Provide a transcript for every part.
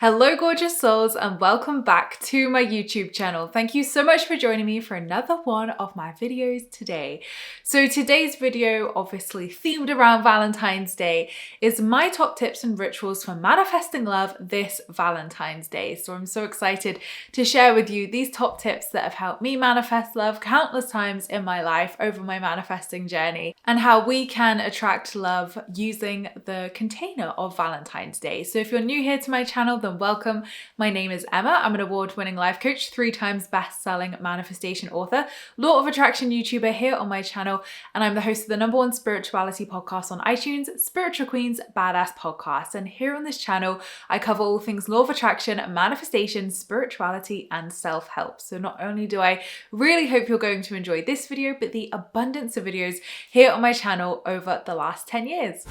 Hello gorgeous souls and welcome back to my YouTube channel. Thank you so much for joining me for another one of my videos today. So today's video, obviously themed around Valentine's Day, is my top tips and rituals for manifesting love this Valentine's Day. So I'm so excited to share with you these top tips that have helped me manifest love countless times in my life over my manifesting journey, and how we can attract love using the container of Valentine's Day. So if you're new here to my channel, then welcome. My name is Emma. I'm an award-winning life coach, 3 times best-selling manifestation author, law of attraction YouTuber here on my channel, and I'm the host of the #1 spirituality podcast on iTunes, Spiritual Queen's Badass Podcast. And here on this channel, I cover all things law of attraction, manifestation, spirituality, and self-help. So not only do I really hope you're going to enjoy this video, but the abundance of videos here on my channel over the last 10 years.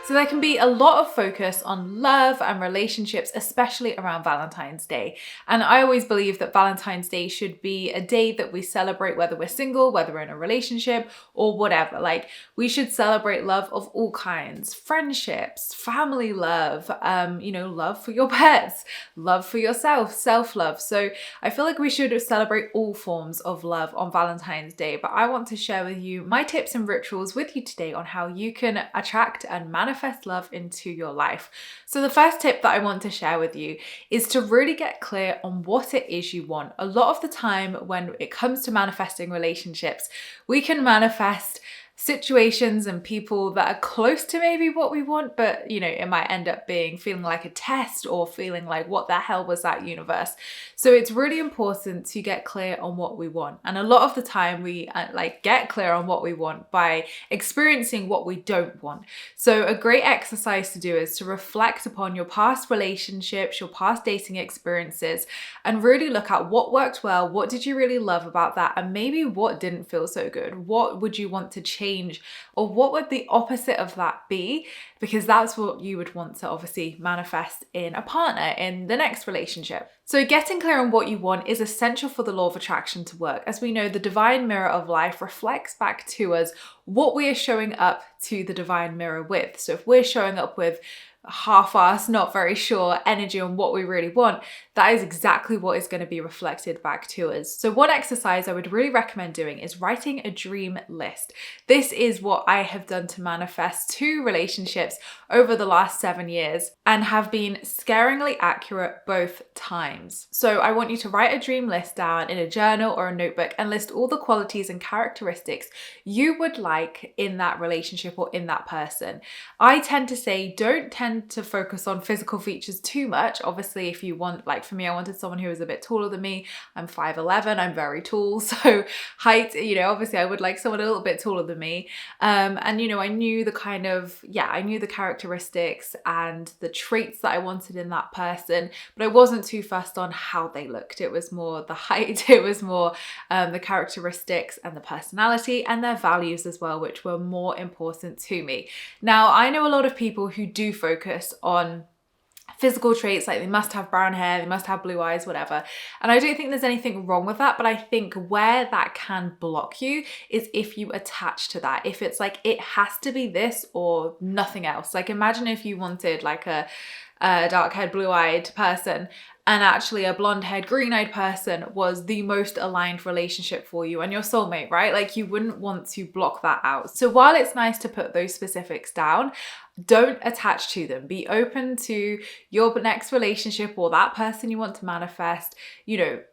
So there can be a lot of focus on love and relationships, especially around Valentine's Day. And I always believe that Valentine's Day should be a day that we celebrate, whether we're single, whether we're in a relationship, or whatever. Like, we should celebrate love of all kinds, friendships, family love, love for your pets, love for yourself, self-love. So I feel like we should celebrate all forms of love on Valentine's Day. But I want to share with you my tips and rituals with you today on how you can attract and manifest love into your life. So the first tip that I want to share with you is to really get clear on what it is you want. A lot of the time when it comes to manifesting relationships, we can manifest situations and people that are close to maybe what we want, but it might end up feeling like a test or feeling like, what the hell was that, universe? So it's really important to get clear on what we want. And a lot of the time we get clear on what we want by experiencing what we don't want. So a great exercise to do is to reflect upon your past relationships, your past dating experiences, and really look at what worked well, what did you really love about that, and maybe what didn't feel so good. What would you want to change? Or what would the opposite of that be? Because that's what you would want to obviously manifest in a partner in the next relationship. So getting clear on what you want is essential for the law of attraction to work. As we know, the divine mirror of life reflects back to us what we are showing up to the divine mirror with. So if we're showing up with half-assed, not very sure energy on what we really want, that is exactly what is going to be reflected back to us. So one exercise I would really recommend doing is writing a dream list. This is what I have done to manifest 2 relationships over the last 7 years and have been scaringly accurate both times. So I want you to write a dream list down in a journal or a notebook and list all the qualities and characteristics you would like in that relationship or in that person. I tend to say don't tend to focus on physical features too much. Obviously, if you want, like for me, I wanted someone who was a bit taller than me. I'm 5'11", I'm very tall. So height, obviously I would like someone a little bit taller than me. I knew I knew the characteristics and the traits that I wanted in that person, but I wasn't too fussed on how they looked. It was more the height, it was more the characteristics and the personality and their values as well, which were more important to me. Now, I know a lot of people who do focus on physical traits, like they must have brown hair, they must have blue eyes, whatever. And I don't think there's anything wrong with that, but I think where that can block you is if you attach to that. If it's like, it has to be this or nothing else. Like, imagine if you wanted like a dark-haired, blue-eyed person, and actually a blonde-haired, green-eyed person was the most aligned relationship for you and your soulmate, right? Like, you wouldn't want to block that out. So while it's nice to put those specifics down, don't attach to them. Be open to your next relationship or that person you want to manifest,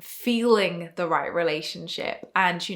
feeling the right relationship and,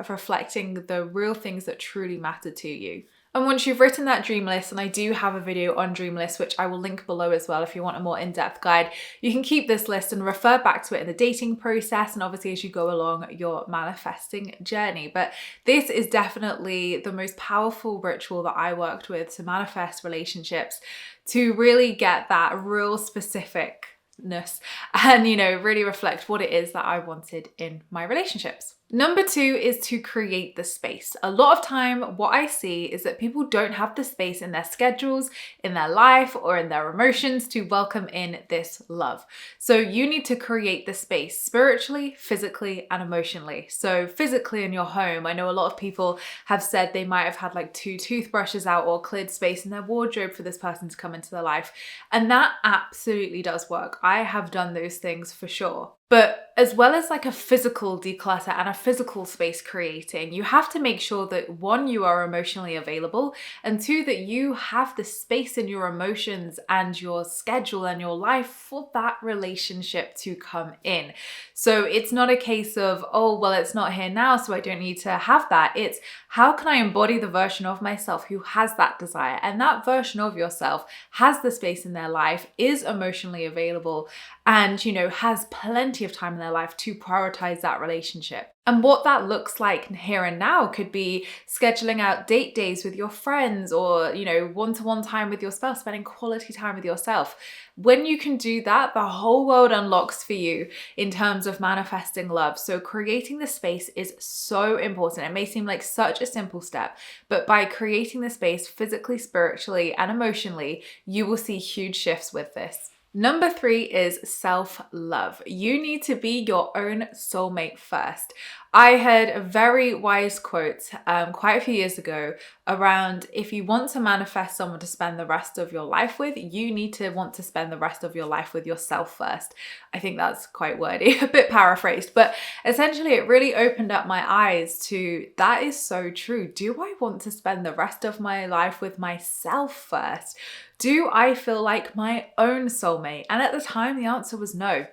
reflecting the real things that truly matter to you. And once you've written that dream list, and I do have a video on dream lists, which I will link below as well if you want a more in-depth guide, you can keep this list and refer back to it in the dating process and obviously as you go along your manifesting journey. But this is definitely the most powerful ritual that I worked with to manifest relationships, to really get that real specificness and, really reflect what it is that I wanted in my relationships. Number 2 is to create the space. A lot of time, what I see is that people don't have the space in their schedules, in their life, or in their emotions to welcome in this love. So you need to create the space spiritually, physically, and emotionally. So physically in your home, I know a lot of people have said they might have had like 2 toothbrushes out or cleared space in their wardrobe for this person to come into their life. And that absolutely does work. I have done those things for sure. But as well as like a physical declutter and a physical space creating, you have to make sure that 1, you are emotionally available, and 2, that you have the space in your emotions and your schedule and your life for that relationship to come in. So it's not a case of, oh, well, it's not here now, so I don't need to have that. It's how can I embody the version of myself who has that desire? And that version of yourself has the space in their life, is emotionally available, and, has plenty of time in their life to prioritize that relationship. And what that looks like here and now could be scheduling out date days with your friends, or, one-to-one time with your spouse, spending quality time with yourself. When you can do that, the whole world unlocks for you in terms of manifesting love. So creating the space is so important. It may seem like such a simple step, but by creating the space physically, spiritually, and emotionally, you will see huge shifts with this. Number 3 is self-love. You need to be your own soulmate first. I heard a very wise quote quite a few years ago around, if you want to manifest someone to spend the rest of your life with, you need to want to spend the rest of your life with yourself first. I think that's quite wordy, a bit paraphrased, but essentially it really opened up my eyes to, that is so true. Do I want to spend the rest of my life with myself first? Do I feel like my own soulmate? And at the time, the answer was no.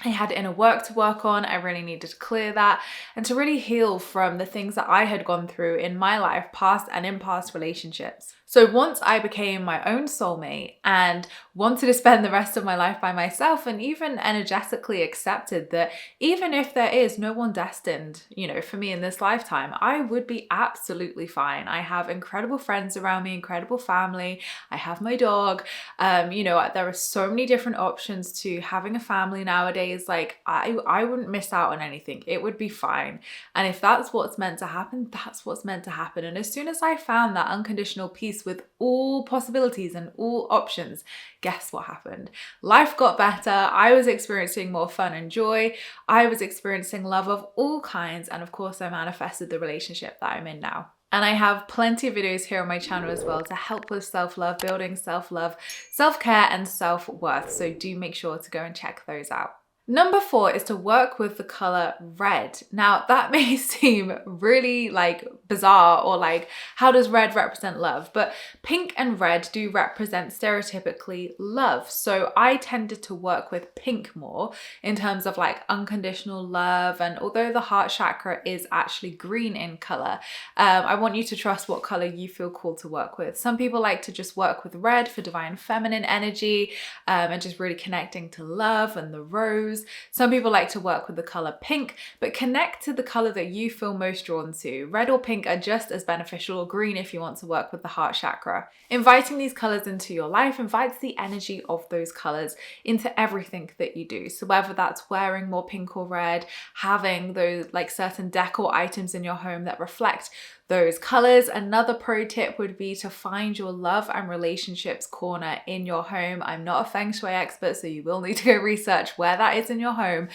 I had inner work to work on. I really needed to clear that and to really heal from the things that I had gone through in my life, past and in past relationships. So once I became my own soulmate and wanted to spend the rest of my life by myself, and even energetically accepted that even if there is no one destined, for me in this lifetime, I would be absolutely fine. I have incredible friends around me, incredible family. I have my dog. There are so many different options to having a family nowadays. Like I wouldn't miss out on anything. It would be fine. And if that's what's meant to happen, that's what's meant to happen. And as soon as I found that unconditional peace with all possibilities and all options, guess what happened? Life got better. I was experiencing more fun and joy. I was experiencing love of all kinds. And of course, I manifested the relationship that I'm in now. And I have plenty of videos here on my channel as well to help with self-love, building self-love, self-care, and self-worth. So do make sure to go and check those out. Number 4 is to work with the color red. Now that may seem really bizarre, or how does red represent love? But pink and red do represent stereotypically love. So I tended to work with pink more in terms of unconditional love. And although the heart chakra is actually green in color, I want you to trust what color you feel called to work with. Some people like to just work with red for divine feminine energy, and just really connecting to love and the rose. Some people like to work with the color pink, but connect to the color that you feel most drawn to. Red or pink are just as beneficial, or green if you want to work with the heart chakra. Inviting these colors into your life invites the energy of those colors into everything that you do. So whether that's wearing more pink or red, having those certain decor items in your home that reflect those colors. Another pro tip would be to find your love and relationships corner in your home. I'm not a feng shui expert, so you will need to go research where that is in your home.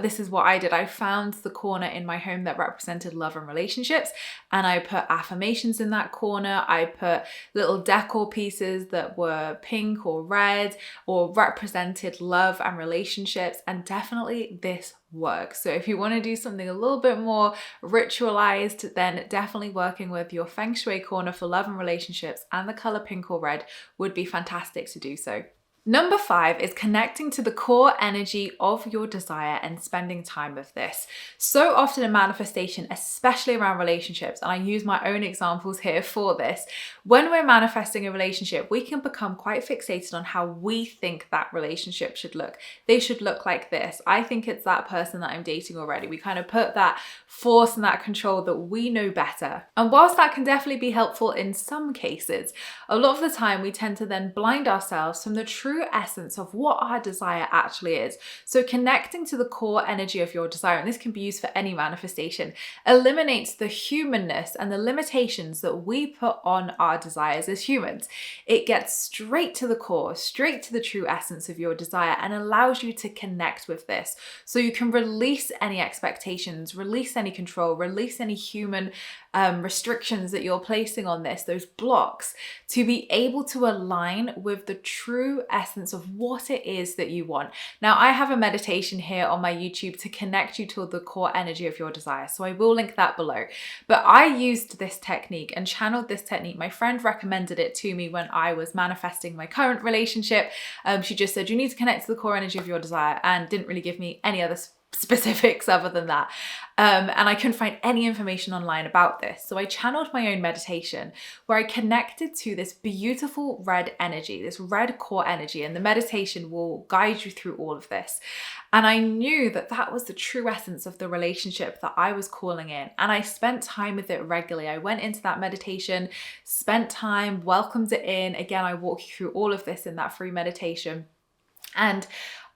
This is what I did. I found the corner in my home that represented love and relationships, and I put affirmations in that corner. I put little decor pieces that were pink or red or represented love and relationships, and definitely this works. So if you want to do something a little bit more ritualized, then definitely working with your feng shui corner for love and relationships and the color pink or red would be fantastic to do so. Number 5 is connecting to the core energy of your desire and spending time with this. So often in manifestation, especially around relationships, and I use my own examples here for this, when we're manifesting a relationship, we can become quite fixated on how we think that relationship should look. They should look like this. I think it's that person that I'm dating already. We kind of put that force and that control that we know better. And whilst that can definitely be helpful in some cases, a lot of the time we tend to then blind ourselves from the true true essence of what our desire actually is. So connecting to the core energy of your desire, and this can be used for any manifestation, eliminates the humanness and the limitations that we put on our desires as humans. It gets straight to the core, straight to the true essence of your desire, and allows you to connect with this. So you can release any expectations, release any control, release any human restrictions that you're placing on this, those blocks, to be able to align with the true essence of what it is that you want. Now, I have a meditation here on my YouTube to connect you to the core energy of your desire, so I will link that below. But I used this technique and channeled this technique. My friend recommended it to me when I was manifesting my current relationship. She just said, you need to connect to the core energy of your desire, and didn't really give me any other specifics other than that. And I couldn't find any information online about this. So I channeled my own meditation where I connected to this beautiful red energy, this red core energy, and the meditation will guide you through all of this. And I knew that that was the true essence of the relationship that I was calling in. And I spent time with it regularly. I went into that meditation, spent time, welcomed it in. Again, I walk you through all of this in that free meditation. And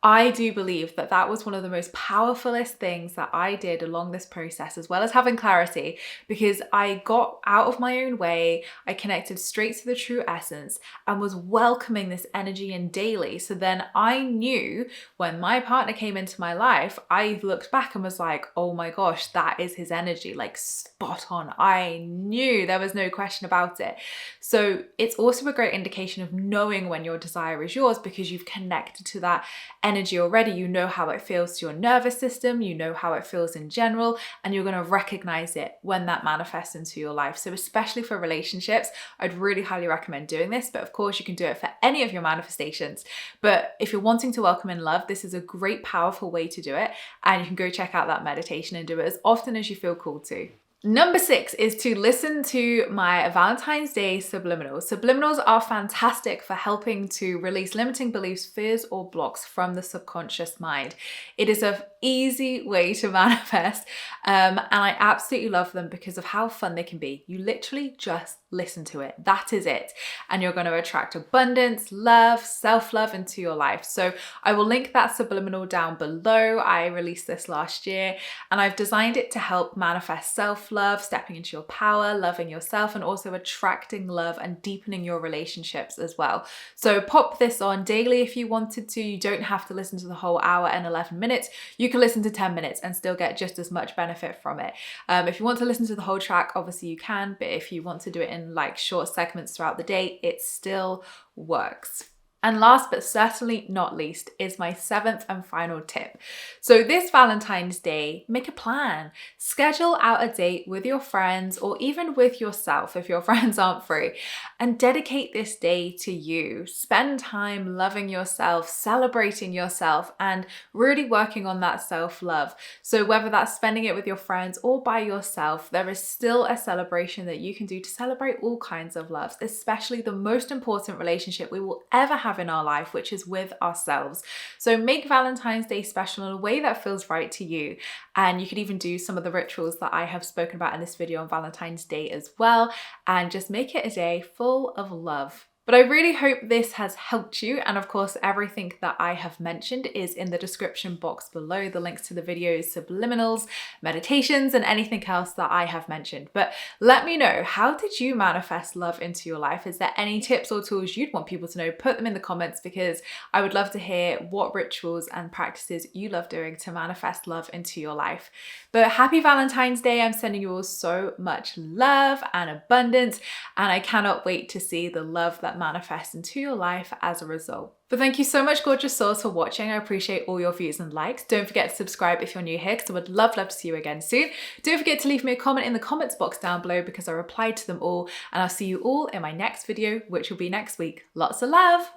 I do believe that that was one of the most powerfulest things that I did along this process, as well as having clarity, because I got out of my own way. I connected straight to the true essence and was welcoming this energy in daily. So then I knew when my partner came into my life, I looked back and was like, oh my gosh, that is his energy, like spot on. I knew, there was no question about it. So it's also a great indication of knowing when your desire is yours, because you've connected to that energy already. You know how it feels to your nervous system, you know how it feels in general, and you're going to recognize it when that manifests into your life. So especially for relationships, I'd really highly recommend doing this, but of course you can do it for any of your manifestations. But if you're wanting to welcome in love, this is a great, powerful way to do it, and you can go check out that meditation and do it as often as you feel called to. Number 6 is to listen to my Valentine's Day Subliminals. Subliminals are fantastic for helping to release limiting beliefs, fears, or blocks from the subconscious mind. It is an easy way to manifest, and I absolutely love them because of how fun they can be. You literally just listen to it. That is it. And you're going to attract abundance, love, self-love into your life. So I will link that subliminal down below. I released this last year, and I've designed it to help manifest self-love, stepping into your power, loving yourself, and also attracting love and deepening your relationships as well. So pop this on daily if you wanted to. You don't have to listen to the whole hour and 11 minutes. You can listen to 10 minutes and still get just as much benefit from it. If you want to listen to the whole track, obviously you can, but if you want to do it in like short segments throughout the day, it still works. And last but certainly not least is my 7th and final tip. So this Valentine's Day, make a plan. Schedule out a date with your friends or even with yourself if your friends aren't free, and dedicate this day to you. Spend time loving yourself, celebrating yourself, and really working on that self-love. So whether that's spending it with your friends or by yourself, there is still a celebration that you can do to celebrate all kinds of loves, especially the most important relationship we will ever have in our life, which is with ourselves. So make Valentine's Day special in a way that feels right to you. And you could even do some of the rituals that I have spoken about in this video on Valentine's Day as well, and just make it a day full of love. But I really hope this has helped you. And of course, everything that I have mentioned is in the description box below, the links to the videos, subliminals, meditations, and anything else that I have mentioned. But let me know, how did you manifest love into your life? Is there any tips or tools you'd want people to know? Put them in the comments, because I would love to hear what rituals and practices you love doing to manifest love into your life. But happy Valentine's Day. I'm sending you all so much love and abundance, and I cannot wait to see the love that manifest into your life as a result. But thank you so much, gorgeous souls, for watching. I appreciate all your views and likes. Don't forget to subscribe if you're new here, because I would love to see you again soon. Don't forget to leave me a comment in the comments box down below, because I replied to them all, and I'll see you all in my next video, which will be next week. Lots of love.